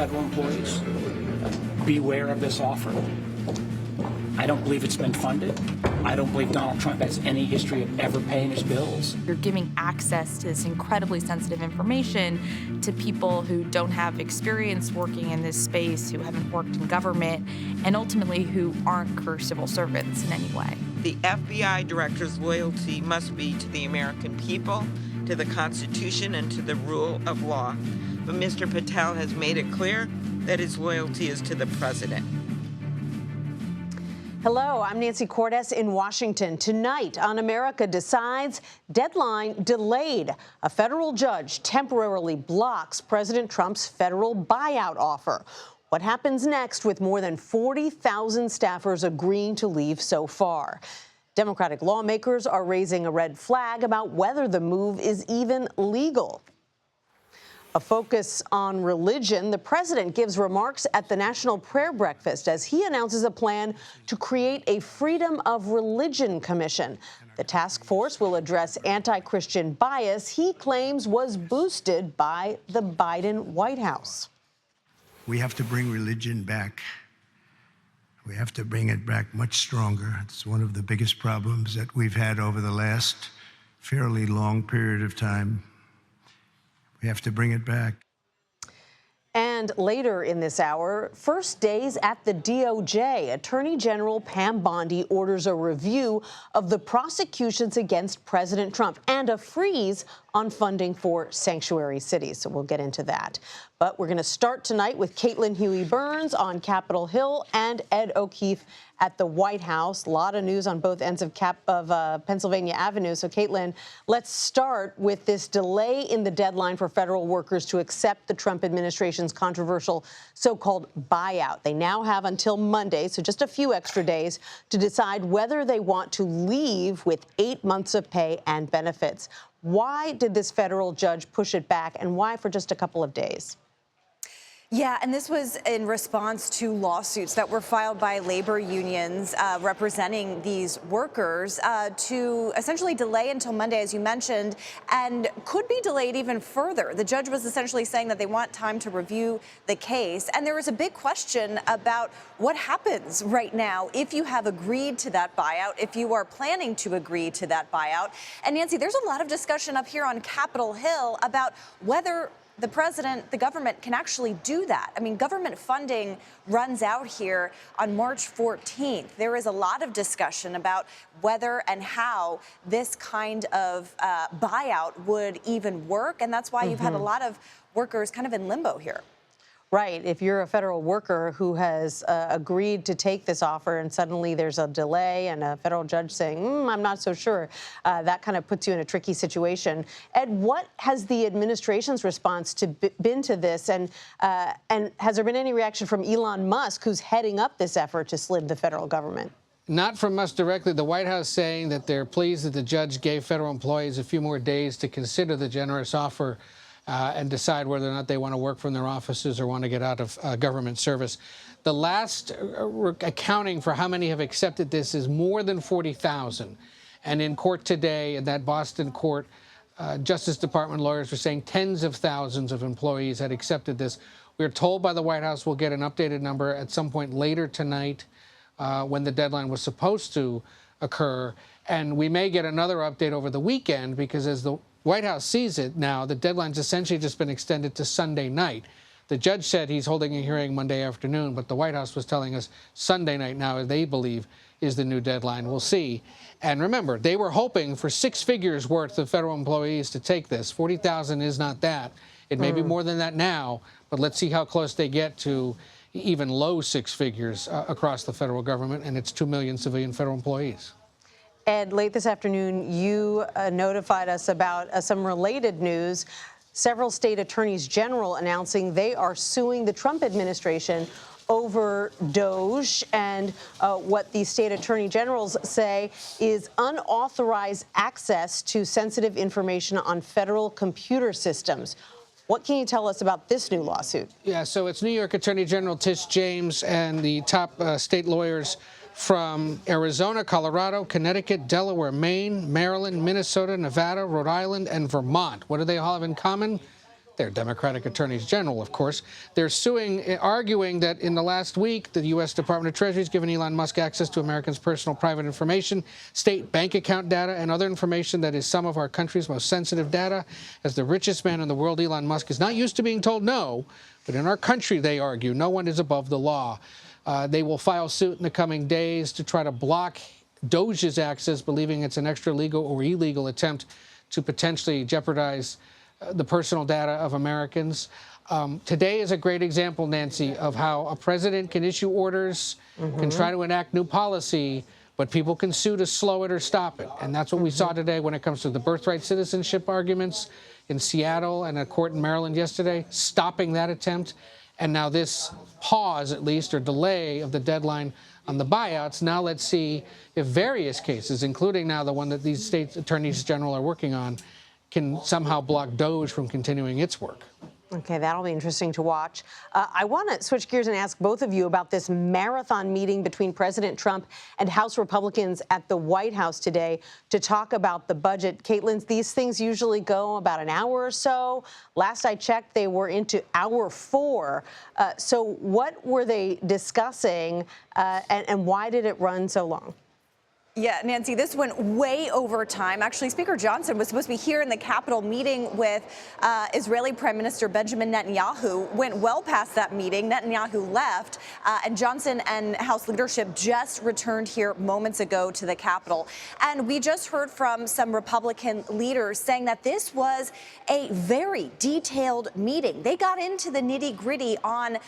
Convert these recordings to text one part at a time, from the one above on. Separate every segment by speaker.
Speaker 1: federal employees, beware of this offer. I don't believe it's been funded. I don't believe Donald Trump has any history of ever paying his bills.
Speaker 2: You're giving access to this incredibly sensitive information to people who don't have experience working in this space, who haven't worked in government, and ultimately who aren't career civil servants in any way.
Speaker 3: The FBI director's loyalty must be to the American people, to the Constitution, and to the rule of law. But Mr. Patel has made it clear that his loyalty is to the president.
Speaker 4: Hello, I'm Nancy Cordes in Washington. Tonight on America Decides, deadline delayed. A federal judge temporarily blocks President Trump's federal buyout offer. What happens next with more than 40,000 staffers agreeing to leave so far? Democratic lawmakers are raising a red flag about whether the move is even legal. A focus on religion, the president gives remarks at the National Prayer Breakfast as he announces a plan to create a Freedom of Religion Commission. The task force will address anti-Christian bias he claims was boosted by the Biden White House.
Speaker 5: We have to bring religion back. We have to bring it back much stronger. It's one of the biggest problems that we've had over the last fairly long period of time. We have to bring it back.
Speaker 4: And later in this hour, first days at the DOJ, Attorney General Pam Bondi orders a review of the prosecutions against President Trump and a freeze on funding for sanctuary cities. So we'll get into that. But we're going to start tonight with Caitlin Huey-Burns on Capitol Hill and Ed O'Keefe at the White House. A lot of news on both ends of Pennsylvania Avenue. So, Caitlin, let's start with this delay in the deadline for federal workers to accept the Trump administration's controversial so-called buyout. They now have until Monday, so just a few extra days, to decide whether they want to leave with 8 months of pay and benefits. Why did this federal judge push it back, and why for just a couple of days?
Speaker 6: Yeah, and this was in response to lawsuits that were filed by labor unions representing these workers to essentially delay until Monday, as you mentioned, and could be delayed even further. The judge was essentially saying that they want time to review the case. And there was a big question about what happens right now if you have agreed to that buyout, if you are planning to agree to that buyout. And Nancy, there's a lot of discussion up here on Capitol Hill about whether the president, the government can actually do that. I mean, government funding runs out here on March 14th. There is a lot of discussion about whether and how this kind of buyout would even work. And that's why you've had a lot of workers kind of in limbo here.
Speaker 4: Right. If you're a federal worker who has agreed to take this offer and suddenly there's a delay and a federal judge saying, I'm not so sure, that kind of puts you in a tricky situation. Ed, what has the administration's response been to this? And has there been any reaction from Elon Musk, who's heading up this effort to slim the federal government?
Speaker 7: Not from us directly. The White House saying that they're pleased that the judge gave federal employees a few more days to consider the generous offer and decide whether or not they want to work from their offices or want to get out of government service. The last accounting for how many have accepted this is more than 40,000. And in court today, in that Boston court, Justice Department lawyers were saying tens of thousands of employees had accepted this. We're told by the White House we'll get an updated number at some point later tonight when the deadline was supposed to occur. And we may get another update over the weekend because as the White House sees it now, the deadline's essentially just been extended to Sunday night. The judge said he's holding a hearing Monday afternoon, but the White House was telling us Sunday night now, they believe, is the new deadline. We'll see. And remember, they were hoping for 6 figures worth of federal employees to take this. 40,000 is not that. It may be more than that now, but let's see how close they get to even low 6 figures across the federal government and its 2 million civilian federal employees.
Speaker 4: Ed, late this afternoon, you notified us about some related news. Several state attorneys general announcing they are suing the Trump administration over DOGE and what the state attorney generals say is unauthorized access to sensitive information on federal computer systems. What can you tell us about this new lawsuit?
Speaker 7: Yeah, so it's New York Attorney General Tish James and the top state lawyers from Arizona, Colorado, Connecticut, Delaware, Maine, Maryland, Minnesota, Nevada, Rhode Island, and Vermont. What do they all have in common? They're Democratic attorneys general, of course. They're suing, arguing that in the last week, the U.S. Department of Treasury has given Elon Musk access to Americans' personal private information, state bank account data, and other information that is some of our country's most sensitive data. As the richest man in the world, Elon Musk is not used to being told no, but in our country, they argue, no one is above the law. They will file suit in the coming days to try to block DOGE's access, believing it's an extra legal or illegal attempt to potentially jeopardize the personal data of Americans. Today is a great example, Nancy, of how a president can issue orders, can try to enact new policy, but people can sue to slow it or stop it. And that's what we saw today when it comes to the birthright citizenship arguments in Seattle and a court in Maryland yesterday, stopping that attempt. And now this pause, at least, or delay of the deadline on the buyouts. Now let's see if various cases, including now the one that these state attorneys general are working on, can somehow block DOGE from continuing its work.
Speaker 4: Okay, that'll be interesting to watch. I want to switch gears and ask both of you about this marathon meeting between President Trump and House Republicans at the White House today to talk about the budget. Caitlin, these things usually go about an hour or so. Last I checked, they were into hour 4. So what were they discussing and why did it run so long?
Speaker 6: Yeah, Nancy, this went way over time. Actually, Speaker Johnson was supposed to be here in the Capitol meeting with Israeli Prime Minister Benjamin Netanyahu. Went well past that meeting. Netanyahu left, and Johnson and House leadership just returned here moments ago to the Capitol. And we just heard from some Republican leaders saying that this was a very detailed meeting. They got into the nitty-gritty on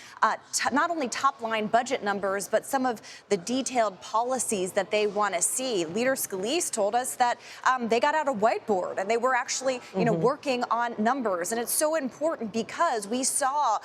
Speaker 6: not only top-line budget numbers, but some of the detailed policies that they want to see. Leader Scalise told us that they got out a whiteboard and they were actually, working on numbers. And it's so important because we saw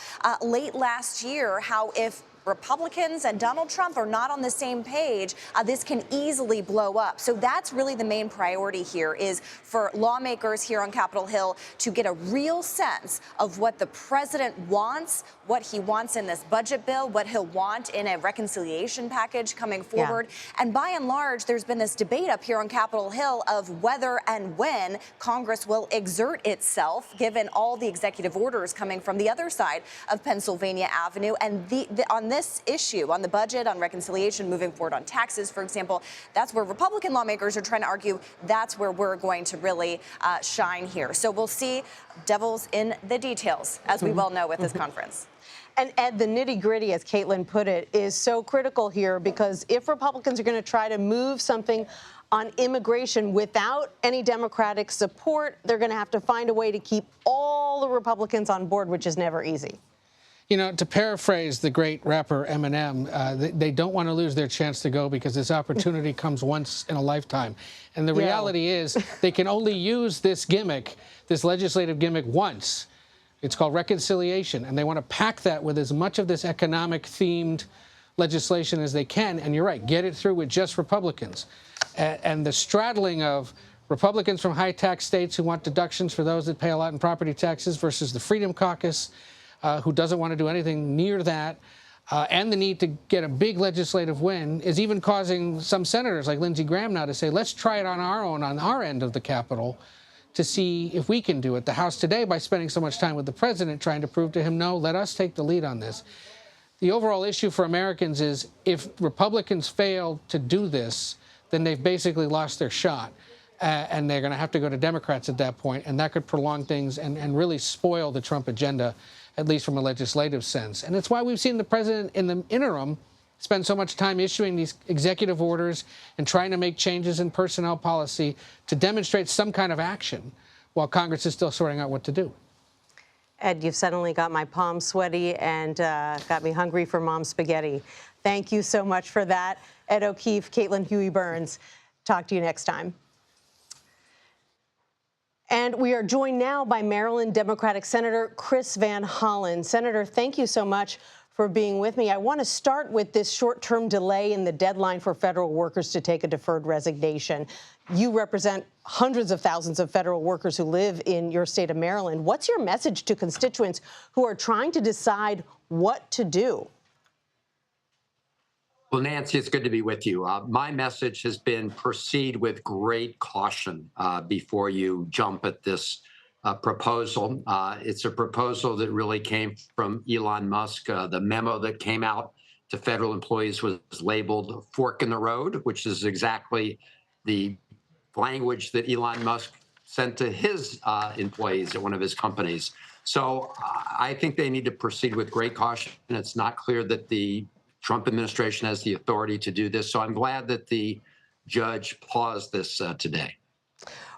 Speaker 6: late last year how if Republicans and Donald Trump are not on the same page, this can easily blow up. So that's really the main priority here, is for lawmakers here on Capitol Hill to get a real sense of what the president wants, what he wants in this budget bill, what he'll want in a reconciliation package coming forward. Yeah. And by and large, there's been this debate up here on Capitol Hill of whether and when Congress will exert itself, given all the executive orders coming from the other side of Pennsylvania Avenue. And on this issue, on the budget, on reconciliation, moving forward on taxes, for example, that's where Republican lawmakers are trying to argue that's where we're going to really shine here. So we'll see, devil's in the details, as we well know with this conference.
Speaker 4: And Ed, the nitty-gritty, as Caitlin put it, is so critical here because if Republicans are going to try to move something on immigration without any Democratic support, they're going to have to find a way to keep all the Republicans on board, which is never easy.
Speaker 7: You know, to paraphrase the great rapper Eminem, they don't want to lose their chance to go because this opportunity comes once in a lifetime. And the reality is they can only use this gimmick, this legislative gimmick, once. It's called reconciliation. And they want to pack that with as much of this economic-themed legislation as they can. And you're right, get it through with just Republicans. And the straddling of Republicans from high-tax states who want deductions for those that pay a lot in property taxes versus the Freedom Caucus, who doesn't want to do anything near that, and the need to get a big legislative win is even causing some senators like Lindsey Graham now to say, let's try it on our own, on our end of the Capitol, to see if we can do it. The House today, by spending so much time with the president, trying to prove to him, no, let us take the lead on this. The overall issue for Americans is if Republicans fail to do this, then they've basically lost their shot. And they're going to have to go to Democrats at that point, and that could prolong things and really spoil the Trump agenda, at least from a legislative sense. And it's why we've seen the president in the interim spend so much time issuing these executive orders and trying to make changes in personnel policy to demonstrate some kind of action while Congress is still sorting out what to do.
Speaker 4: Ed, you've suddenly got my palms sweaty and got me hungry for mom's spaghetti. Thank you so much for that. Ed O'Keefe, Caitlin Huey-Burns. Talk to you next time. And we are joined now by Maryland Democratic Senator Chris Van Hollen. Senator, thank you so much for being with me. I want to start with this short-term delay in the deadline for federal workers to take a deferred resignation. You represent hundreds of thousands of federal workers who live in your state of Maryland. What's your message to constituents who are trying to decide what to do?
Speaker 8: Well, Nancy, it's good to be with you. My message has been proceed with great caution before you jump at this proposal. It's a proposal that really came from Elon Musk. The memo that came out to federal employees was labeled "fork in the road," which is exactly the language that Elon Musk sent to his employees at one of his companies. So I think they need to proceed with great caution. It's not clear that the Trump administration has the authority to do this. So I'm glad that the judge paused this today.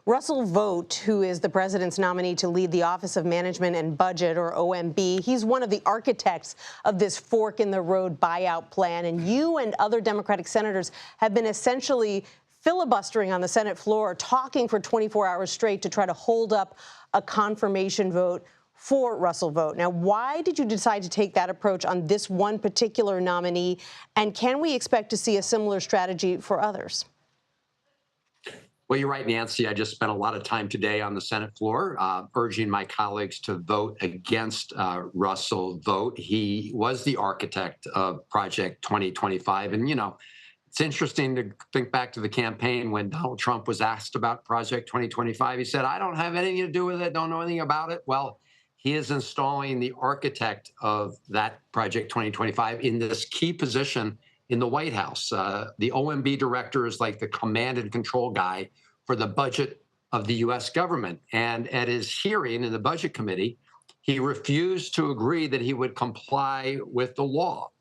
Speaker 4: Russell Vought, who is the president's nominee to lead the Office of Management and Budget, or OMB, he's one of the architects of this fork-in-the-road buyout plan. And you and other Democratic senators have been essentially filibustering on the Senate floor, talking for 24 hours straight to try to hold up a confirmation vote for Russell Vought. Now, why did you decide to take that approach on this one particular nominee? And can we expect to see a similar strategy for others?
Speaker 8: Well, you're right, Nancy. I just spent a lot of time today on the Senate floor urging my colleagues to vote against Russell Vought. He was the architect of Project 2025. And, you know, it's interesting to think back to the campaign when Donald Trump was asked about Project 2025. He said, I don't have anything to do with it, don't know anything about it. Well, he is installing the architect of that Project 2025 in this key position in the White House. The OMB director is like the command and control guy for the budget of the U.S. government. And at his hearing in the Budget Committee, he refused to agree that he would comply with the law,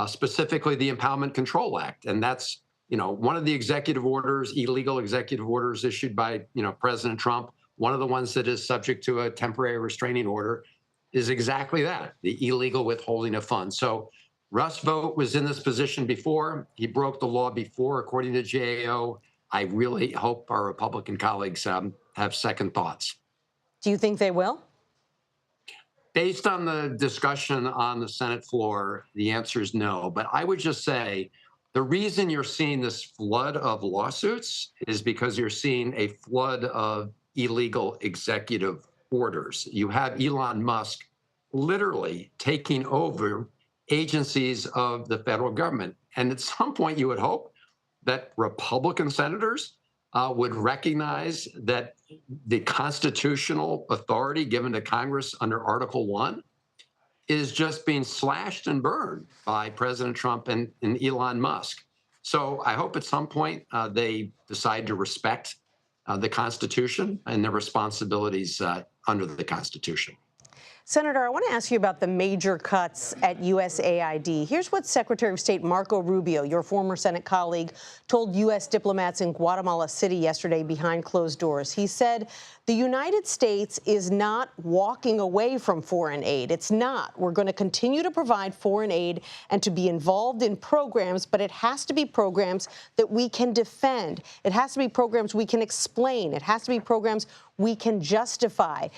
Speaker 8: specifically the Impoundment Control Act. And that's, you know, one of the executive orders, illegal executive orders issued by, you know, President Trump. One of the ones that is subject to a temporary restraining order is exactly that, the illegal withholding of funds. So Russ Vought was in this position before. He broke the law before, according to GAO. I really hope our Republican colleagues have second thoughts.
Speaker 4: Do you think they will?
Speaker 8: Based on the discussion on the Senate floor, the answer is no. But I would just say the reason you're seeing this flood of lawsuits is because you're seeing a flood of illegal executive orders. You have Elon Musk literally taking over agencies of the federal government. And at some point, you would hope that Republican senators would recognize that the constitutional authority given to Congress under Article 1 is just being slashed and burned by President Trump and Elon Musk. So I hope at some point they decide to respect the Constitution and their responsibilities under the Constitution.
Speaker 4: Senator, I want to ask you about the major cuts at USAID. Here's what Secretary of State Marco Rubio, your former Senate colleague, told U.S. diplomats in Guatemala City yesterday behind closed doors. He said, the United States is not walking away from foreign aid. It's not. We're going to continue to provide foreign aid and to be involved in programs, but it has to be programs that we can defend. It has to be programs we can explain. It has to be programs we can justify.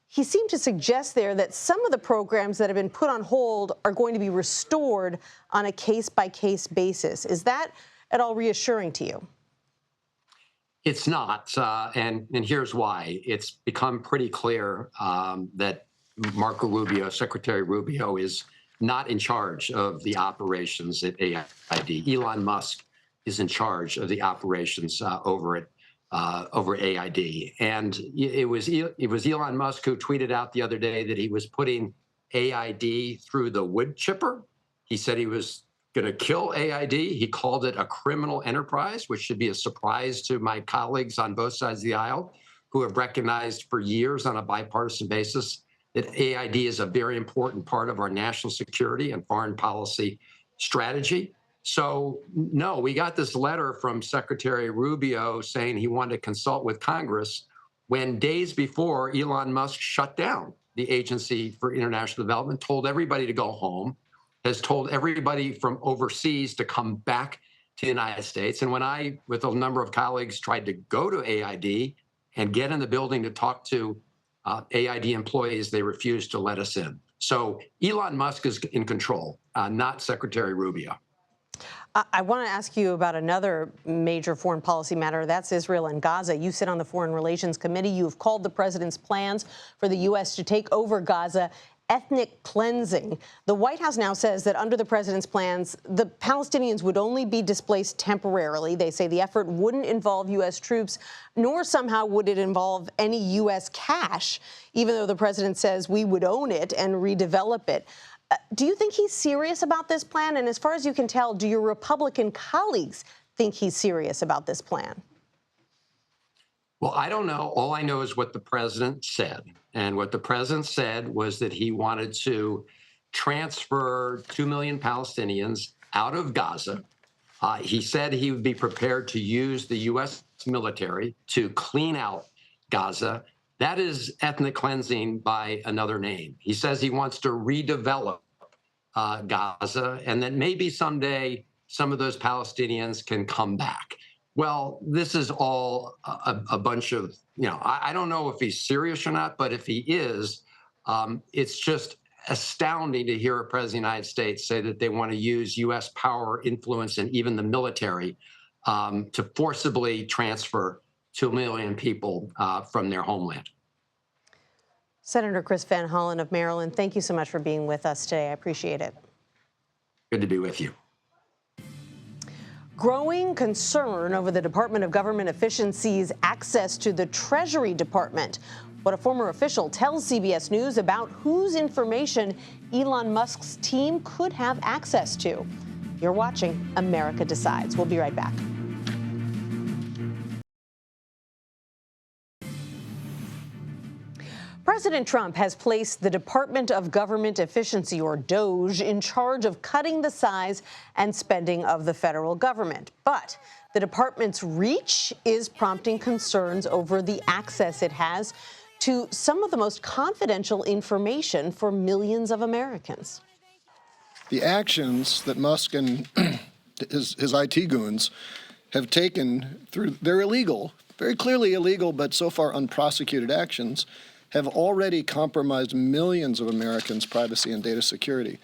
Speaker 4: He seemed to suggest there that some of the programs that have been put on hold are going to be restored on a case-by-case basis. Is that at all reassuring to you?
Speaker 8: It's not, and here's why. It's become pretty clear that Marco Rubio, Secretary Rubio, is not in charge of the operations at AID. Elon Musk is in charge of the operations over AID. And it was Elon Musk who tweeted out the other day that he was putting AID through the wood chipper. He said he was going to kill AID. He called it a criminal enterprise, which should be a surprise to my colleagues on both sides of the aisle, who have recognized for years on a bipartisan basis that AID is a very important part of our national security and foreign policy strategy. So, no, we got this letter from Secretary Rubio saying he wanted to consult with Congress when days before Elon Musk shut down the Agency for International Development, told everybody to go home, has told everybody from overseas to come back to the United States. And when I, with a number of colleagues, tried to go to AID and get in the building to talk to AID employees, they refused to let us in. So Elon Musk is in control, not Secretary Rubio.
Speaker 4: I want to ask you about another major foreign policy matter. That's Israel and Gaza. You sit on the Foreign Relations Committee. You have called the president's plans for the U.S. to take over Gaza ethnic cleansing. The White House now says that under the president's plans, the Palestinians would only be displaced temporarily. They say the effort wouldn't involve U.S. troops, nor somehow would it involve any U.S. cash, even though the president says we would own it and redevelop it. Do you think he's serious about this plan? And as far as you can tell, do your Republican colleagues think he's serious about this plan?
Speaker 8: Well, I don't know. All I know is what the president said. And what the president said was that he wanted to transfer 2 million Palestinians out of Gaza. He said he would be prepared to use the U.S. military to clean out Gaza. That is ethnic cleansing by another name. He says he wants to redevelop Gaza, and that maybe someday some of those Palestinians can come back. Well, this is all a bunch of, I don't know if he's serious or not, but if he is, it's just astounding to hear a president of the United States say that they want to use U.S. power, influence, and even the military to forcibly transfer 2 million people from their homeland.
Speaker 4: Senator Chris Van Hollen of Maryland, thank you so much for being with us today. I appreciate it.
Speaker 8: Good to be with you.
Speaker 4: Growing concern over the Department of Government Efficiency's access to the Treasury Department. What a former official tells CBS News about whose information Elon Musk's team could have access to. You're watching America Decides. We'll be right back. President Trump has placed the Department of Government Efficiency, or DOGE, in charge of cutting the size and spending of the federal government. But the department's reach is prompting concerns over the access it has to some of the most confidential information for millions of Americans.
Speaker 9: The actions that Musk and his IT goons have taken they're illegal, very clearly illegal, but so far unprosecuted actions, have already compromised millions of Americans' privacy and data security.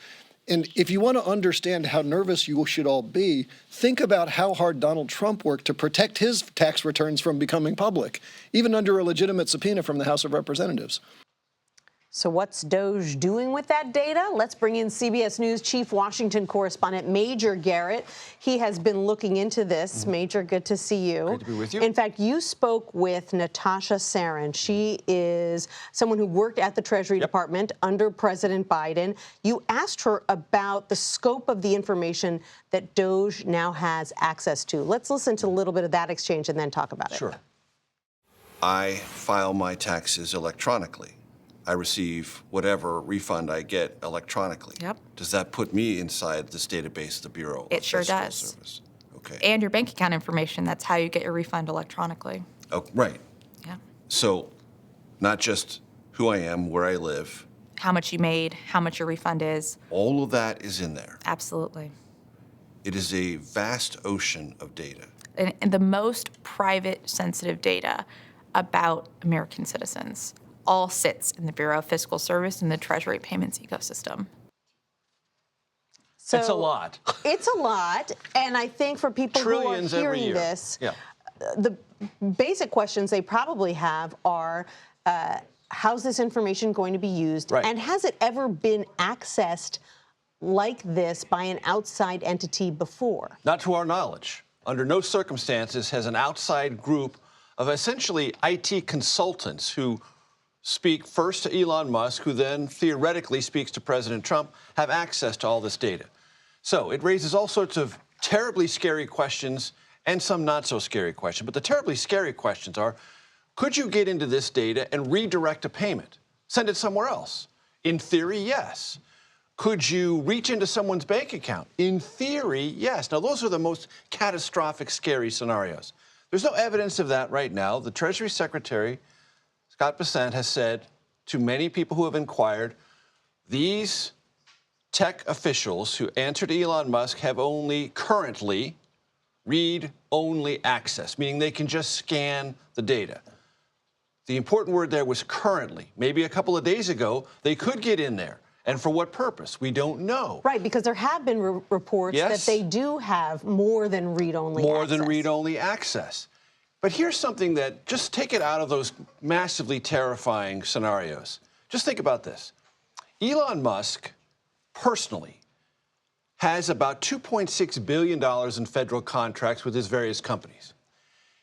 Speaker 9: And if you want to understand how nervous you should all be, think about how hard Donald Trump worked to protect his tax returns from becoming public, even under a legitimate subpoena from the House of Representatives.
Speaker 4: So what's DOGE doing with that data? Let's bring in CBS News Chief Washington Correspondent Major Garrett. He has been looking into this. Major, good to see you.
Speaker 10: Great to be with you.
Speaker 4: In fact, you spoke with Natasha Sarin. She is someone who worked at the Treasury Department under President Biden. You asked her about the scope of the information that DOGE now has access to. Let's listen to a little bit of that exchange and then talk about it.
Speaker 10: Sure.
Speaker 11: I file my taxes electronically. I receive whatever refund I get electronically.
Speaker 2: Yep.
Speaker 11: Does that put me inside this database of the Bureau of
Speaker 2: It sure
Speaker 11: Fiscal
Speaker 2: does.
Speaker 11: Service? Okay.
Speaker 2: And your bank account information, that's how you get your refund electronically.
Speaker 11: Oh, right.
Speaker 2: Yeah.
Speaker 11: So not just who I am, where I live.
Speaker 2: How much you made, how much your refund is.
Speaker 11: All of that is in there.
Speaker 2: Absolutely.
Speaker 11: It is a vast ocean of data.
Speaker 2: And the most private, sensitive data about American citizens all sits in the Bureau of Fiscal Service and the Treasury payments ecosystem.
Speaker 4: So
Speaker 10: it's a lot.
Speaker 4: It's a lot. And I think for people
Speaker 10: Trillions
Speaker 4: who are
Speaker 10: every
Speaker 4: hearing
Speaker 10: year.
Speaker 4: this,
Speaker 10: Yeah.
Speaker 4: the basic questions they probably have are, how's this information going to be used?
Speaker 10: Right.
Speaker 4: And has it ever been accessed like this by an outside entity before?
Speaker 10: Not to our knowledge. Under no circumstances has an outside group of essentially IT consultants who speak first to Elon Musk, who then theoretically speaks to President Trump, have access to all this data. So it raises all sorts of terribly scary questions and some not so scary questions. But the terribly scary questions are, could you get into this data and redirect a payment? Send it somewhere else? In theory, yes. Could you reach into someone's bank account? In theory, yes. Now, those are the most catastrophic, scary scenarios. There's no evidence of that right now. The Treasury Secretary, Scott Bessent, has said to many people who have inquired, these tech officials who answer to Elon Musk have only currently read-only access, meaning they can just scan the data. The important word there was currently. Maybe a couple of days ago, they could get in there. And for what purpose? We don't know.
Speaker 4: Right, because there have been reports that they do have more than read-only access.
Speaker 10: More than read-only access. But here's something that, just take it out of those massively terrifying scenarios. Just think about this. Elon Musk personally has about $2.6 billion in federal contracts with his various companies.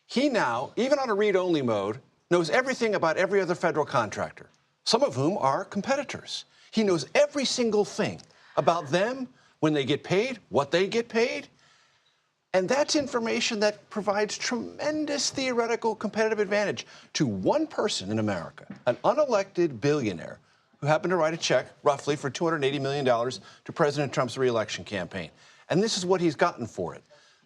Speaker 10: He now, even on a read-only mode, knows everything about every other federal contractor, some of whom are competitors. He knows every single thing about them, when they get paid, what they get paid. And that's information that provides tremendous theoretical competitive advantage to one person in America, an unelected billionaire who happened to write a check roughly for $280 million to President Trump's reelection campaign. And this is what he's gotten for it.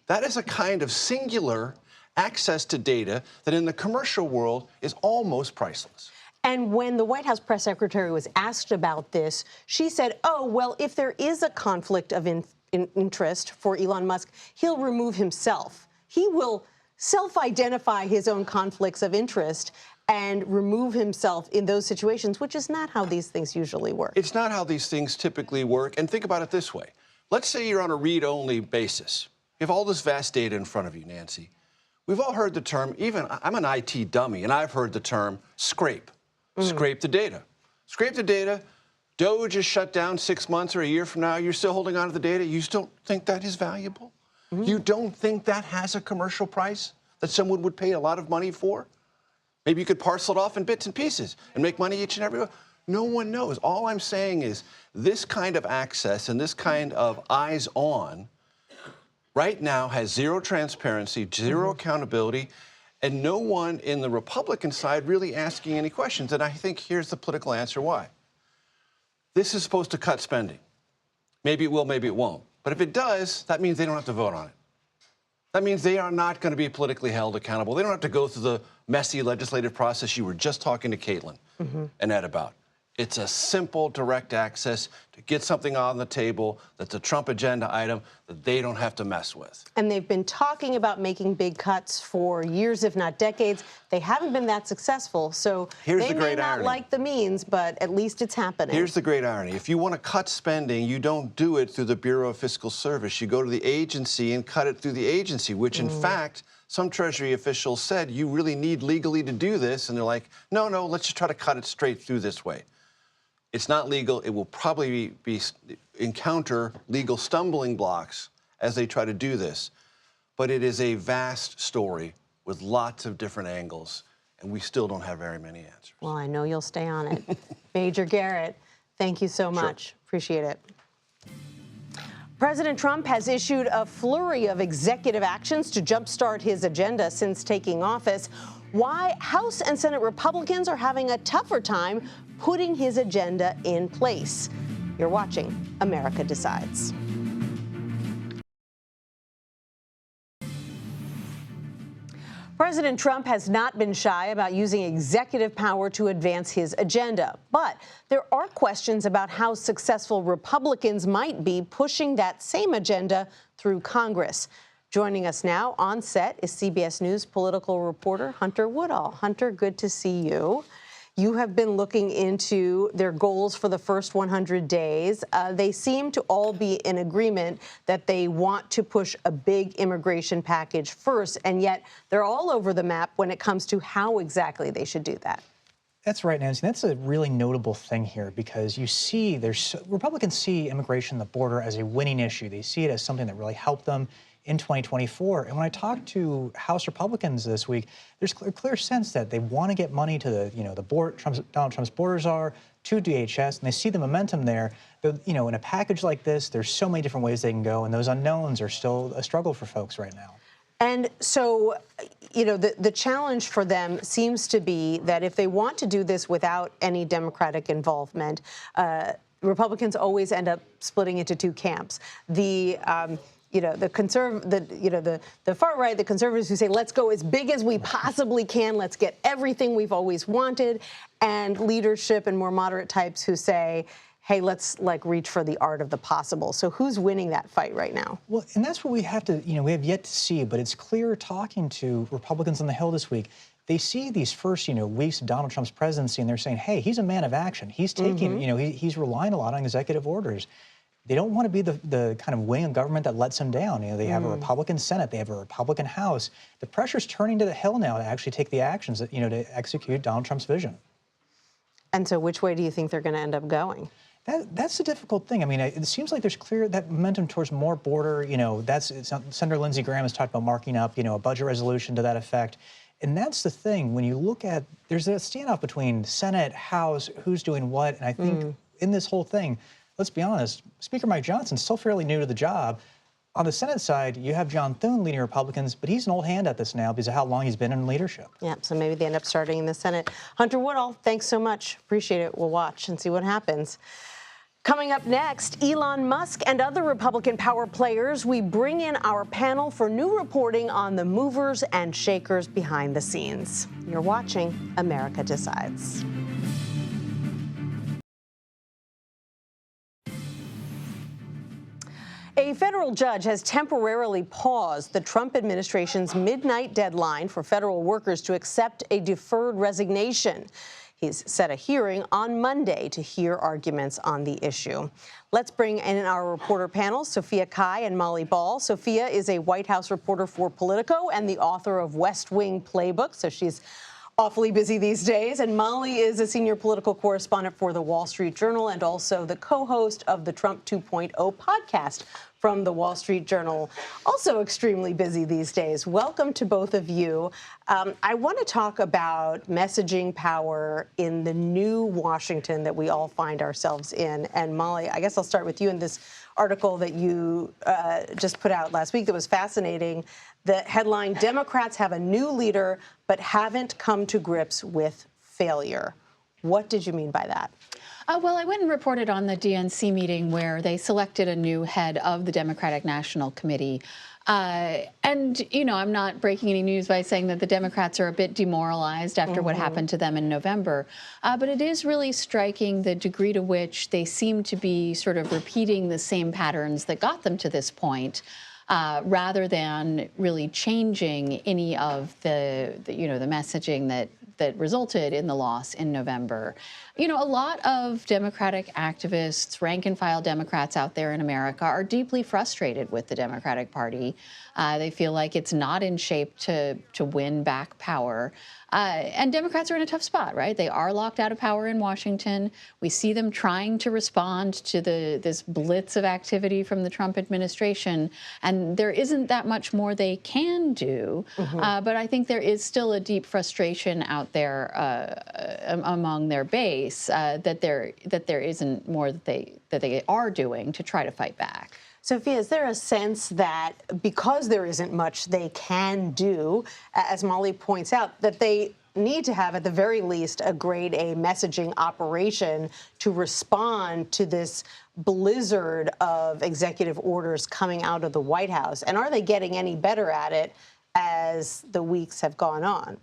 Speaker 10: That is a kind of singular access to data that in the commercial world is almost priceless.
Speaker 4: And when the White House press secretary was asked about this, she said, oh, well, if there is a conflict of interest for Elon Musk, he'll remove himself. He will self-identify his own conflicts of interest and remove himself in those situations, which is not how these things usually work.
Speaker 10: It's not how these things typically work. And think about it this way. Let's say you're on a read-only basis. You have all this vast data in front of you, Nancy. We've all heard the term, even I'm an IT dummy, and I've heard the term scrape. Scrape the data. Scrape the data. DOGE is shut down 6 months or a year from now. You're still holding on to the data. You still think that is valuable? You don't think that has a commercial price that someone would pay a lot of money for? Maybe you could parcel it off in bits and pieces and make money each and every one. No one knows. All I'm saying is this kind of access and this kind of eyes on right now has zero transparency, zero accountability, and no one in the Republican side really asking any questions. And I think here's the political answer why. This is supposed to cut spending. Maybe it will, maybe it won't. But if it does, that means they don't have to vote on it. That means they are not going to be politically held accountable. They don't have to go through the messy legislative process you were just talking to Caitlin and Ed about. It's a simple, direct access to get something on the table that's a Trump agenda item that they don't have to mess with.
Speaker 4: And they've been talking about making big cuts for years, if not decades. They haven't been that successful, so they may not like the means, but at least it's happening.
Speaker 10: Here's the great irony. If you want to cut spending, you don't do it through the Bureau of Fiscal Service. You go to the agency and cut it through the agency, which in fact, some Treasury officials said, you really need legally to do this. And they're like, no, let's just try to cut it straight through this way. It's not legal. It will probably encounter legal stumbling blocks as they try to do this. But it is a vast story with lots of different angles, and we still don't have very many answers.
Speaker 4: Well, I know you'll stay on it. Major Garrett, thank you so much. Sure. Appreciate it. President Trump has issued a flurry of executive actions to jumpstart his agenda since taking office. Why House and Senate Republicans are having a tougher time putting his agenda in place. You're watching America Decides. President Trump has not been shy about using executive power to advance his agenda. But there are questions about how successful Republicans might be pushing that same agenda through Congress. Joining us now on set is CBS News political reporter Hunter Woodall. Hunter, good to see you. You have been looking into their goals for the first 100 days. They seem to all be in agreement that they want to push a big immigration package first, and yet they're all over the map when it comes to how exactly they should do that.
Speaker 12: That's right, Nancy. That's a really notable thing here because you see Republicans see immigration, the border, as a winning issue. They see it as something that really helped them in 2024. And when I talked to House Republicans this week, there's a clear sense that they want to get money to Donald Trump's borders are, to DHS, and they see the momentum there. But, in a package like this, there's so many different ways they can go, and those unknowns are still a struggle for folks right now.
Speaker 4: And so, the challenge for them seems to be that if they want to do this without any Democratic involvement, Republicans always end up splitting into two camps. The far right, the conservatives who say, let's go as big as we possibly can, let's get everything we've always wanted, and leadership and more moderate types who say, hey, let's reach for the art of the possible. So who's winning that fight right now? Well,
Speaker 12: and that's what we have to, we have yet to see, but it's clear talking to Republicans on the Hill this week, they see these first, weeks of Donald Trump's presidency, and they're saying, hey, he's a man of action. He's taking, he's relying a lot on executive orders. They don't want to be the kind of wing of government that lets them down. They have a Republican Senate, they have a Republican House. The pressure's turning to the Hill now to actually take the actions that, to execute Donald Trump's vision.
Speaker 4: And so which way do you think they're going to end up going?
Speaker 12: That's the difficult thing. I mean, it seems like there's clear that momentum towards more border. Senator Lindsey Graham has talked about marking up, a budget resolution to that effect. And that's the thing. When you look at, there's a standoff between Senate, House, who's doing what. And I think in this whole thing, let's be honest, Speaker Mike Johnson's still fairly new to the job. On the Senate side, you have John Thune leading Republicans, but he's an old hand at this now because of how long he's been in leadership.
Speaker 4: Yeah, so maybe they end up starting in the Senate. Hunter Woodall, thanks so much. Appreciate it. We'll watch and see what happens. Coming up next, Elon Musk and other Republican power players. We bring in our panel for new reporting on the movers and shakers behind the scenes. You're watching America Decides. A federal judge has temporarily paused the Trump administration's midnight deadline for federal workers to accept a deferred resignation. He's set a hearing on Monday to hear arguments on the issue. Let's bring in our reporter panel, Sophia Kai and Molly Ball. Sophia is a White House reporter for Politico and the author of West Wing Playbook, so she's awfully busy these days. And Molly is a senior political correspondent for the Wall Street Journal and also the co-host of the Trump 2.0 podcast from the Wall Street Journal, also extremely busy these days. Welcome to both of you. I want to talk about messaging power in the new Washington that we all find ourselves in. And Molly, I guess I'll start with you in this article that you just put out last week that was fascinating. The headline, Democrats have a new leader but haven't come to grips with failure. What did you mean by that?
Speaker 13: Well, I went and reported on the DNC meeting where they selected a new head of the Democratic National Committee. And, I'm not breaking any news by saying that the Democrats are a bit demoralized after what happened to them in November. But it is really striking the degree to which they seem to be sort of repeating the same patterns that got them to this point. Rather than really changing any of the messaging that resulted in the loss in November. A lot of Democratic activists, rank and file Democrats out there in America are deeply frustrated with the Democratic Party. They feel like it's not in shape to win back power. And Democrats are in a tough spot, right? They are locked out of power in Washington. We see them trying to respond to this blitz of activity from the Trump administration. And there isn't that much more they can do. But I think there is still a deep frustration out there among their base that there isn't more that they are doing to try to fight back.
Speaker 4: Sophia, is there a sense that because there isn't much they can do, as Molly points out, that they need to have at the very least a grade A messaging operation to respond to this blizzard of executive orders coming out of the White House? And are they getting any better at it as the weeks have gone on?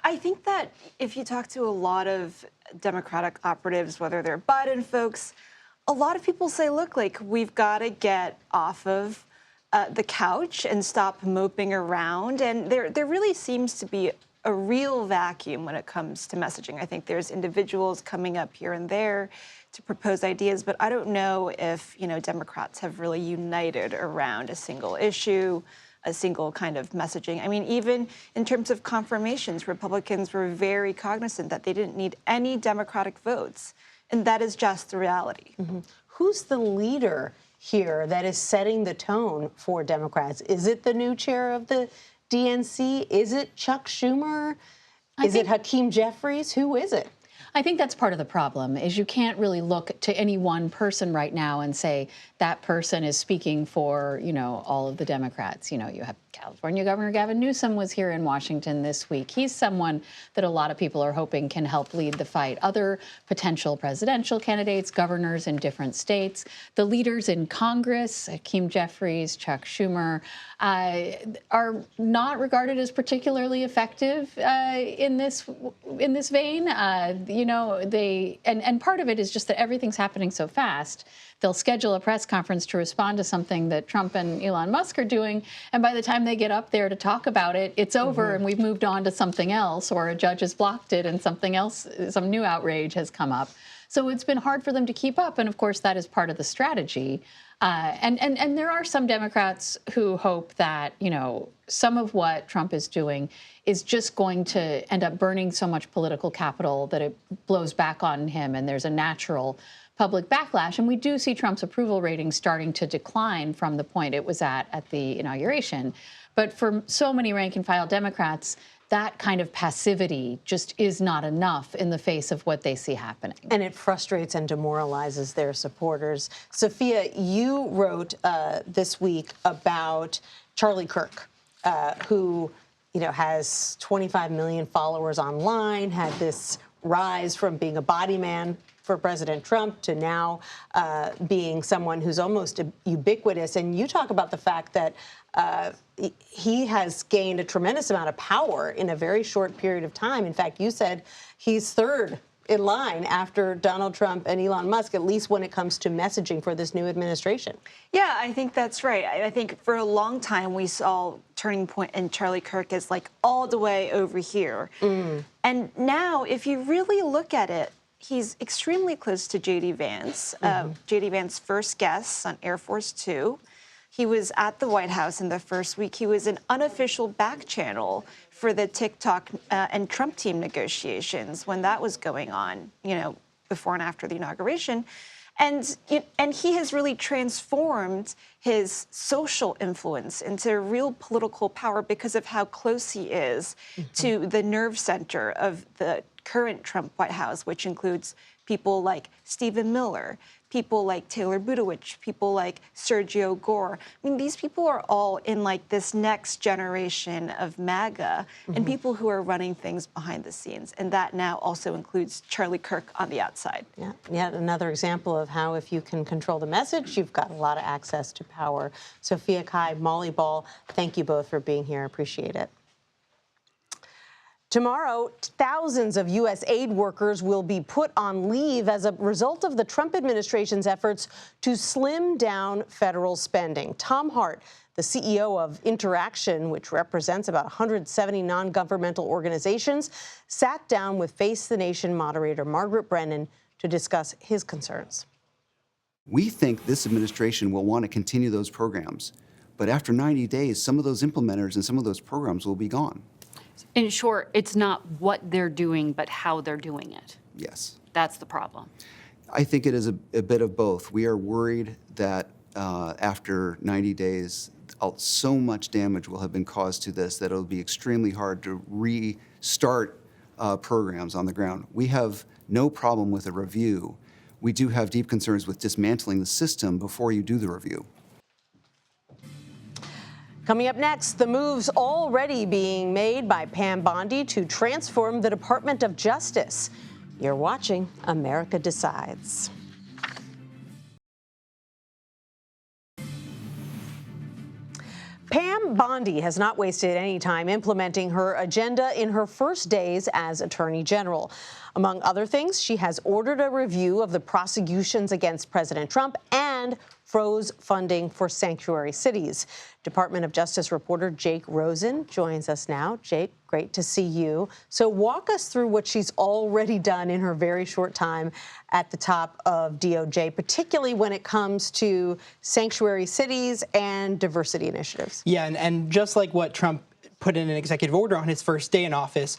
Speaker 14: I think that if you talk to a lot of Democratic operatives, whether they're Biden folks, a lot of people say, look, we've got to get off of the couch and stop moping around. And there really seems to be a real vacuum when it comes to messaging. I think there's individuals coming up here and there to propose ideas, but I don't know if, Democrats have really united around a single issue, a single kind of messaging. I mean, even in terms of confirmations, Republicans were very cognizant that they didn't need any Democratic votes. And that is just the reality.
Speaker 4: Who's the leader here that is setting the tone for Democrats? Is it the new chair of the DNC? Is it Chuck Schumer? Is it Hakeem Jeffries? Who is it?
Speaker 13: I think that's part of the problem, is you can't really look to any one person right now and say that person is speaking for, all of the Democrats. You have California Governor Gavin Newsom was here in Washington this week. He's someone that a lot of people are hoping can help lead the fight. Other potential presidential candidates, governors in different states, the leaders in Congress, Hakeem Jeffries, Chuck Schumer, are not regarded as particularly effective in this vein. And part of it is just that everything's happening so fast. They'll schedule a press conference to respond to something that Trump and Elon Musk are doing, and by the time they get up there to talk about it, it's over and we've moved on to something else, or a judge has blocked it and something else, some new outrage has come up. So it's been hard for them to keep up, and of course that is part of the strategy. And there are some Democrats who hope that, some of what Trump is doing is just going to end up burning so much political capital that it blows back on him and there's a natural public backlash. And we do see Trump's approval rating starting to decline from the point it was at the inauguration. But for so many rank and file Democrats, that kind of passivity just is not enough in the face of what they see happening.
Speaker 4: And it frustrates and demoralizes their supporters. Sophia, you wrote this week about Charlie Kirk, who has 25 million followers online, had this rise from being a body man for President Trump to now being someone who's almost ubiquitous. And you talk about the fact that he has gained a tremendous amount of power in a very short period of time. In fact, you said he's third in line after Donald Trump and Elon Musk, at least when it comes to messaging for this new administration.
Speaker 14: Yeah, I think that's right. I think for a long time we saw Turning Point and Charlie Kirk as like all the way over here. And now, if you really look at it, he's extremely close to J.D. Vance. J.D. Vance first guest on Air Force Two. He was at the White House in the first week. He was an unofficial back channel for the TikTok and Trump team negotiations when that was going on, before and after the inauguration. And he has really transformed his social influence into real political power because of how close he is to the nerve center of the current Trump White House, which includes people like Stephen Miller, people like Taylor Buttigieg, people like Sergio Gore. I mean, these people are all in like this next generation of MAGA and people who are running things behind the scenes. And that now also includes Charlie Kirk on the outside.
Speaker 4: Yeah, yet another example of how if you can control the message, you've got a lot of access to power. Sophia Kai, Molly Ball, thank you both for being here. I appreciate it. Tomorrow, thousands of USAID workers will be put on leave as a result of the Trump administration's efforts to slim down federal spending. Tom Hart, the CEO of Interaction, which represents about 170 non-governmental organizations, sat down with Face the Nation moderator Margaret Brennan to discuss his concerns.
Speaker 15: We think this administration will want to continue those programs, but after 90 days, some of those implementers and some of those programs will be gone.
Speaker 16: In short, it's not what they're doing, but how they're doing it.
Speaker 15: Yes.
Speaker 16: That's the problem.
Speaker 15: I think it is a bit of both. We are worried that after 90 days, so much damage will have been caused to this that it'll be extremely hard to restart programs on the ground. We have no problem with a review. We do have deep concerns with dismantling the system before you do the review.
Speaker 4: Coming up next, the moves already being made by Pam Bondi to transform the Department of Justice. You're watching America Decides. Pam Bondi has not wasted any time implementing her agenda in her first days as Attorney General. Among other things, she has ordered a review of the prosecutions against President Trump and froze funding for sanctuary cities. Department of Justice reporter Jake Rosen joins us now. Jake, great to see you. So walk us through what she's already done in her very short time at the top of DOJ, particularly when it comes to sanctuary cities and diversity initiatives.
Speaker 17: Yeah, and just like what Trump put in an executive order on his first day in office,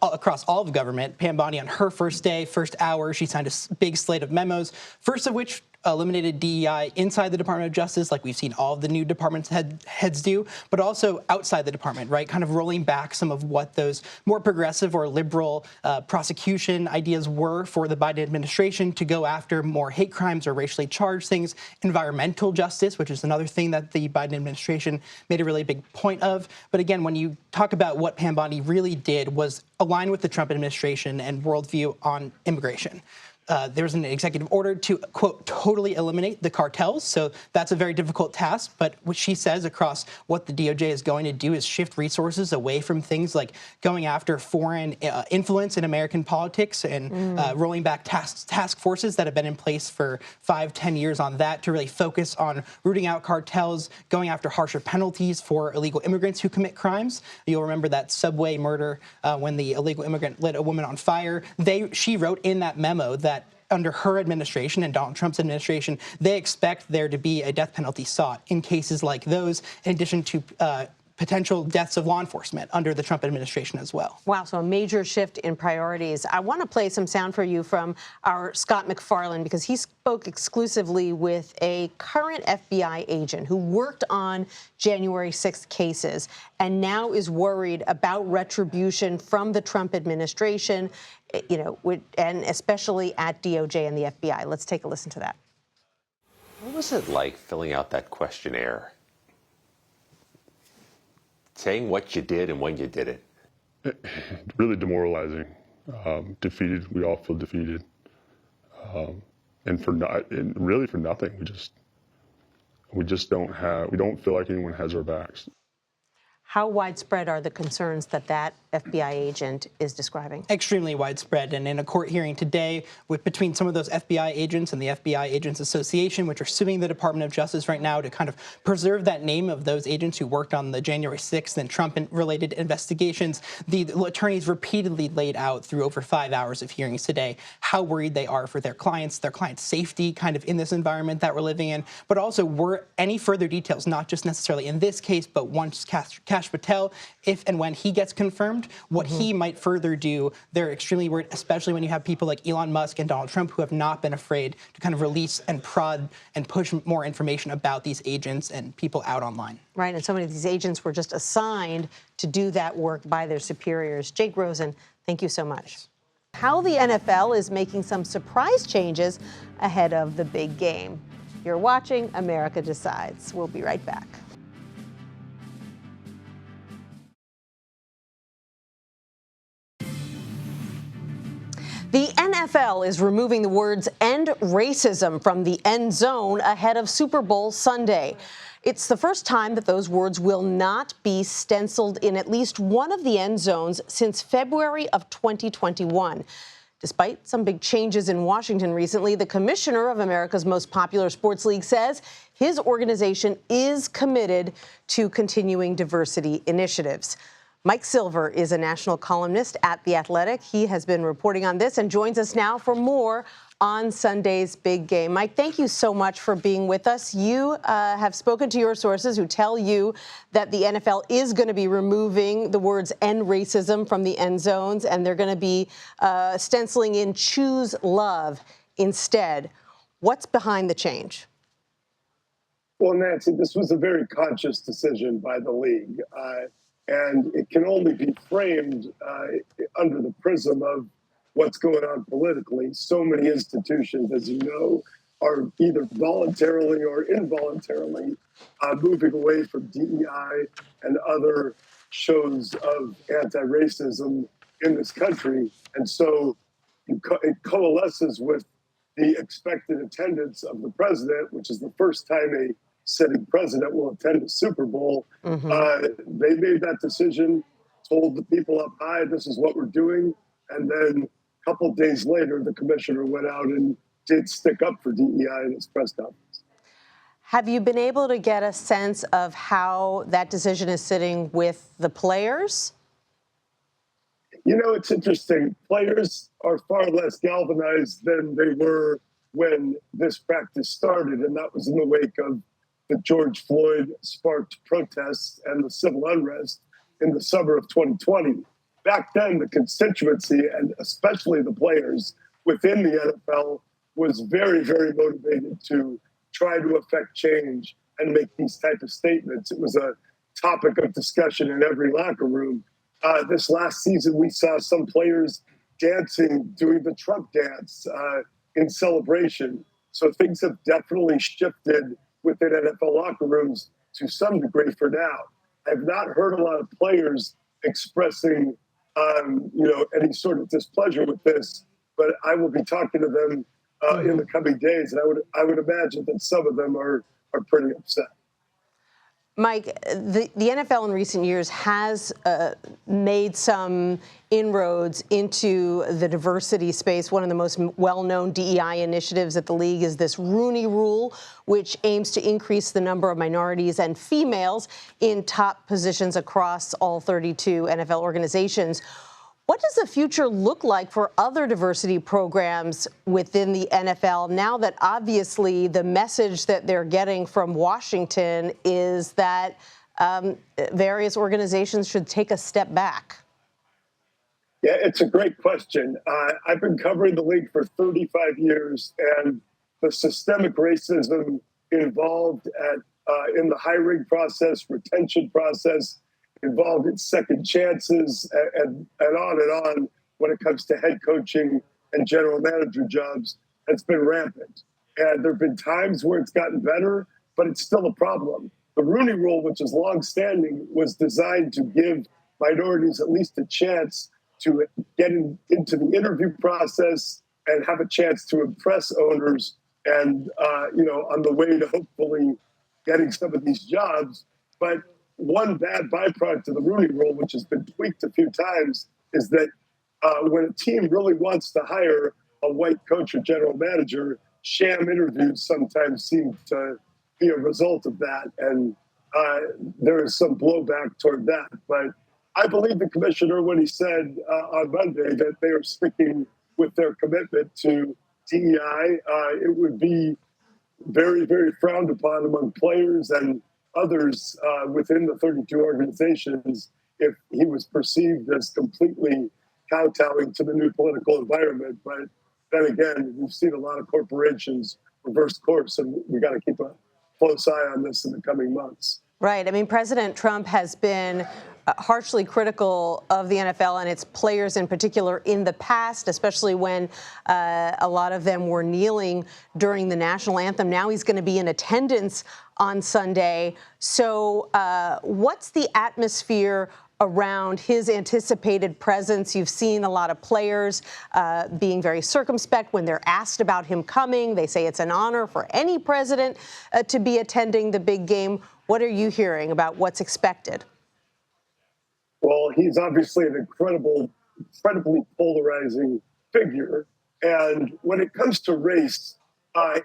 Speaker 17: across all of government, Pam Bondi on her first day, first hour, she signed a big slate of memos, first of which eliminated DEI inside the Department of Justice, like we've seen all of the new departments heads do, but also outside the department, right? Kind of rolling back some of what those more progressive or liberal prosecution ideas were for the Biden administration to go after more hate crimes or racially charged things, environmental justice, which is another thing that the Biden administration made a really big point of. But again, when you talk about what Pam Bondi really did was align with the Trump administration and worldview on immigration. There's an executive order to, quote, totally eliminate the cartels. So that's a very difficult task. But what she says across what the DOJ is going to do is shift resources away from things like going after foreign influence in American politics and rolling back task forces that have been in place for 5-10 years on that to really focus on rooting out cartels, going after harsher penalties for illegal immigrants who commit crimes. You'll remember that subway murder when the illegal immigrant lit a woman on fire. She wrote in that memo that under her administration and Donald Trump's administration, they expect there to be a death penalty sought in cases like those, in addition to potential deaths of law enforcement under the Trump administration as well.
Speaker 4: Wow, so a major shift in priorities. I want to play some sound for you from our Scott McFarland, because he spoke exclusively with a current FBI agent who worked on January 6th cases and now is worried about retribution from the Trump administration, and especially at DOJ and the FBI. Let's take a listen to that.
Speaker 18: What was it like filling out that questionnaire? Saying what you did and when you did it?
Speaker 19: Really demoralizing. Defeated. We all feel defeated. And really for nothing. We don't feel like anyone has our backs.
Speaker 4: How widespread are the concerns that FBI agent is describing?
Speaker 17: Extremely widespread. And in a court hearing today, between some of those FBI agents and the FBI Agents Association, which are suing the Department of Justice right now to kind of preserve that name of those agents who worked on the January 6th and Trump-related investigations, the attorneys repeatedly laid out through over 5 hours of hearings today how worried they are for their clients' safety kind of in this environment that we're living in, but also were any further details, not just necessarily in this case, but once Kash Patel, if and when he gets confirmed, what he might further do. They're extremely worried, especially when you have people like Elon Musk and Donald Trump who have not been afraid to kind of release and prod and push more information about these agents and people out online.
Speaker 4: Right, and so many of these agents were just assigned to do that work by their superiors. Jake Rosen, thank you so much. How the NFL is making some surprise changes ahead of the big game. You're watching America Decides. We'll be right back. The NFL is removing the words "end racism" from the end zone ahead of Super Bowl Sunday. It's the first time that those words will not be stenciled in at least one of the end zones since February of 2021. Despite some big changes in Washington recently, the commissioner of America's most popular sports league says his organization is committed to continuing diversity initiatives. Mike Silver is a national columnist at The Athletic. He has been reporting on this and joins us now for more on Sunday's big game. Mike, thank you so much for being with us. You have spoken to your sources who tell you that the NFL is going to be removing the words "end racism" from the end zones, and they're going to be stenciling in "choose love" instead. What's behind the change?
Speaker 20: Well, Nancy, this was a very conscious decision by the league. And it can only be framed under the prism of what's going on politically. So many institutions, as you know, are either voluntarily or involuntarily moving away from DEI and other shows of anti-racism in this country. And so it coalesces with the expected attendance of the president, which is the first time a sitting president will attend a Super Bowl. They made that decision, told the people up high, this is what we're doing. And then a couple of days later, the commissioner went out and did stick up for DEI in his press conference.
Speaker 4: Have you been able to get a sense of how that decision is sitting with the players?
Speaker 20: You know, it's interesting. Players are far less galvanized than they were when this practice started, and that was in the wake of the George Floyd sparked protests and the civil unrest in the summer of 2020. Back then, the constituency, and especially the players within the NFL, was very, very motivated to try to affect change and make these type of statements. It was a topic of discussion in every locker room. This last season, we saw some players dancing, doing the Trump dance in celebration. So things have definitely shifted within NFL locker rooms to some degree for now. I've not heard a lot of players expressing, any sort of displeasure with this, but I will be talking to them in the coming days, and I would imagine that some of them are pretty upset.
Speaker 4: Mike, the NFL in recent years has made some inroads into the diversity space. One of the most well-known DEI initiatives at the league is this Rooney Rule, which aims to increase the number of minorities and females in top positions across all 32 NFL organizations. What does the future look like for other diversity programs within the NFL now that obviously the message that they're getting from Washington is that various organizations should take a step back?
Speaker 20: Yeah, it's a great question. I've been covering the league for 35 years, and the systemic racism involved in the hiring process, retention process, involved in second chances, and on when it comes to head coaching and general manager jobs, has been rampant. And there have been times where it's gotten better, but it's still a problem. The Rooney Rule, which is longstanding, was designed to give minorities at least a chance to get into the interview process and have a chance to impress owners and, on the way to hopefully getting some of these jobs. But one bad byproduct of the Rooney Rule, which has been tweaked a few times, is that when a team really wants to hire a white coach or general manager, sham interviews sometimes seem to be a result of that. And there is some blowback toward that. But I believe the commissioner when he said on Monday that they are sticking with their commitment to DEI. It would be very, very frowned upon among players and others within the 32 organizations if he was perceived as completely kowtowing to the new political environment. But then again, we've seen a lot of corporations reverse course, and we got to keep a close eye on this in the coming months.
Speaker 4: Right. I mean, President Trump has been harshly critical of the NFL and its players in particular in the past, especially when a lot of them were kneeling during the national anthem. Now he's going to be in attendance on Sunday. So what's the atmosphere around his anticipated presence? You've seen a lot of players being very circumspect when they're asked about him coming. They say it's an honor for any president to be attending the big game. What are you hearing about what's expected?
Speaker 20: Well, he's obviously an incredibly polarizing figure. And when it comes to race,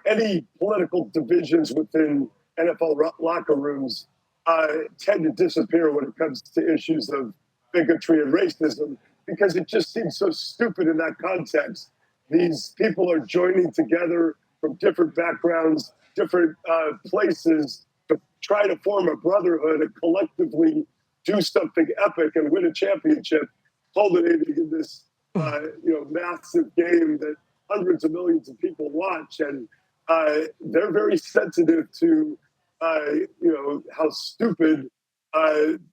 Speaker 20: any political divisions within NFL locker rooms tend to disappear when it comes to issues of bigotry and racism, because it just seems so stupid in that context. These people are joining together from different backgrounds, different places to try to form a brotherhood and collectively do something epic and win a championship, culminating in this massive game that hundreds of millions of people watch. And they're very sensitive to how stupid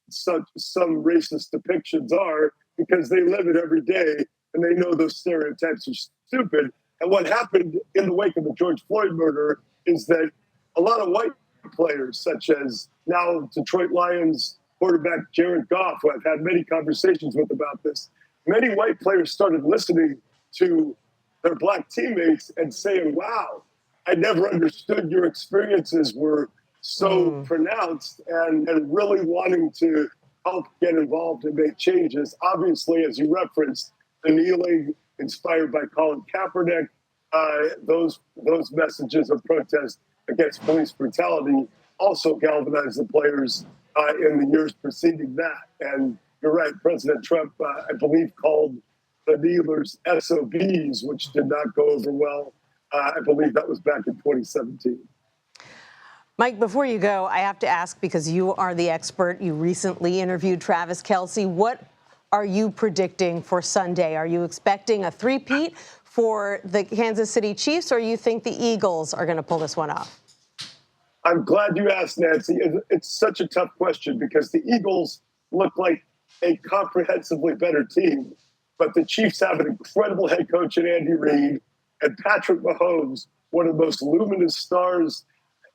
Speaker 20: some racist depictions are, because they live it every day and they know those stereotypes are stupid. And what happened in the wake of the George Floyd murder is that a lot of white players, such as now Detroit Lions quarterback Jared Goff, who I've had many conversations with about this, many white players started listening to their black teammates and saying, wow, I never understood your experiences were so pronounced, and really wanting to help get involved and make changes. Obviously, as you referenced, the kneeling inspired by Colin Kaepernick, those messages of protest against police brutality also galvanized the players in the years preceding that. And you're right, President Trump, I believe, called the kneelers SOBs, which did not go over well. I believe that was back in 2017.
Speaker 4: Mike, before you go, I have to ask, because you are the expert, you recently interviewed Travis Kelce. What are you predicting for Sunday? Are you expecting a three-peat for the Kansas City Chiefs, or you think the Eagles are going to pull this one off?
Speaker 20: I'm glad you asked, Nancy. It's such a tough question because the Eagles look like a comprehensively better team, but the Chiefs have an incredible head coach in Andy Reid, and Patrick Mahomes, one of the most luminous stars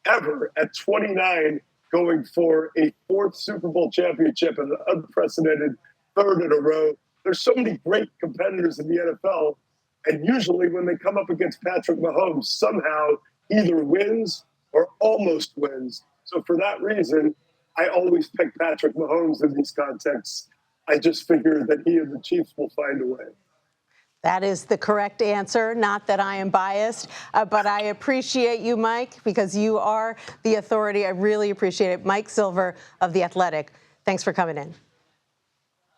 Speaker 20: ever at 29, going for a fourth Super Bowl championship and an unprecedented third in a row. There's so many great competitors in the NFL, and usually when they come up against Patrick Mahomes, somehow either wins or almost wins. So for that reason, I always pick Patrick Mahomes in these contexts. I just figure that he and the Chiefs will find a way.
Speaker 4: That is the correct answer. Not that I am biased, but I appreciate you, Mike, because you are the authority. I really appreciate it. Mike Silver of The Athletic, thanks for coming in.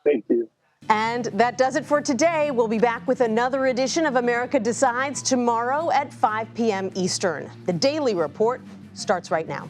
Speaker 20: Thank you.
Speaker 4: And that does it for today. We'll be back with another edition of America Decides tomorrow at 5 p.m. Eastern. The Daily Report starts right now.